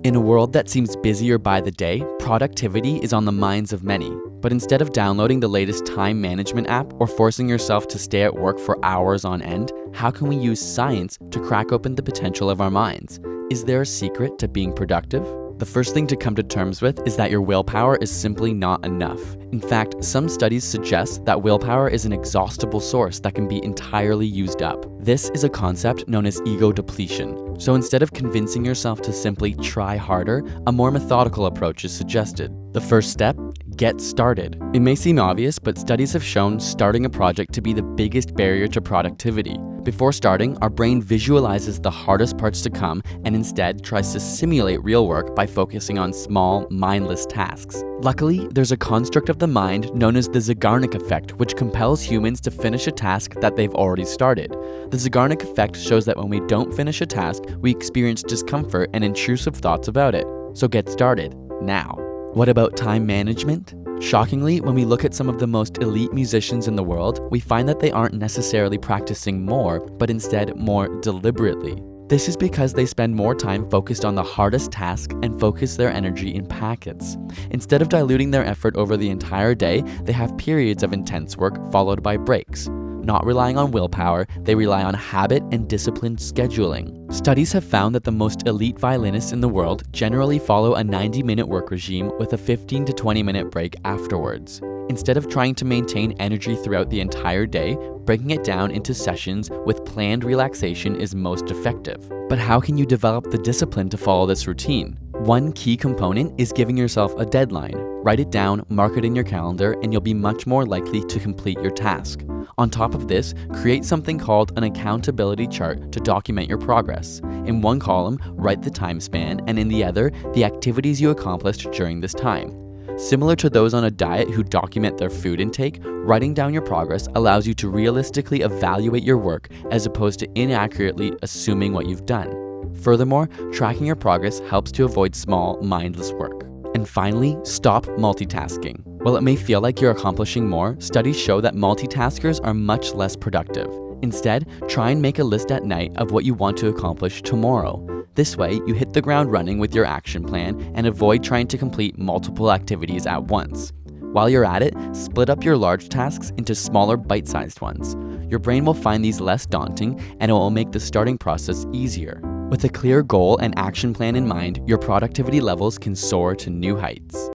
In a world that seems busier by the day, productivity is on the minds of many. But instead of downloading the latest time management app or forcing yourself to stay at work for hours on end, how can we use science to crack open the potential of our minds? Is there a secret to being productive? The first thing to come to terms with is that your willpower is simply not enough. In fact, some studies suggest that willpower is an exhaustible source that can be entirely used up. This is a concept known as ego depletion. So instead of convincing yourself to simply try harder, a more methodical approach is suggested. The first step: get started. It may seem obvious, but studies have shown starting a project to be the biggest barrier to productivity. Before starting, our brain visualizes the hardest parts to come and instead tries to simulate real work by focusing on small, mindless tasks. Luckily, there's a construct of the mind known as the Zeigarnik effect, which compels humans to finish a task that they've already started. The Zeigarnik effect shows that when we don't finish a task, we experience discomfort and intrusive thoughts about it. So get started now. What about time management? Shockingly, when we look at some of the most elite musicians in the world, we find that they aren't necessarily practicing more, but instead more deliberately. This is because they spend more time focused on the hardest task and focus their energy in packets. Instead of diluting their effort over the entire day, they have periods of intense work followed by breaks. Not relying on willpower, they rely on habit and disciplined scheduling. Studies have found that the most elite violinists in the world generally follow a 90-minute work regime with a 15 to 20-minute break afterwards. Instead of trying to maintain energy throughout the entire day, breaking it down into sessions with planned relaxation is most effective. But how can you develop the discipline to follow this routine? One key component is giving yourself a deadline. Write it down, mark it in your calendar, and you'll be much more likely to complete your task. On top of this, create something called an accountability chart to document your progress. In one column, write the time span, and in the other, the activities you accomplished during this time. Similar to those on a diet who document their food intake, writing down your progress allows you to realistically evaluate your work as opposed to inaccurately assuming what you've done. Furthermore, tracking your progress helps to avoid small, mindless work. And finally, stop multitasking. While it may feel like you're accomplishing more, studies show that multitaskers are much less productive. Instead, try and make a list at night of what you want to accomplish tomorrow. This way, you hit the ground running with your action plan and avoid trying to complete multiple activities at once. While you're at it, split up your large tasks into smaller bite-sized ones. Your brain will find these less daunting, and it will make the starting process easier. With a clear goal and action plan in mind, your productivity levels can soar to new heights.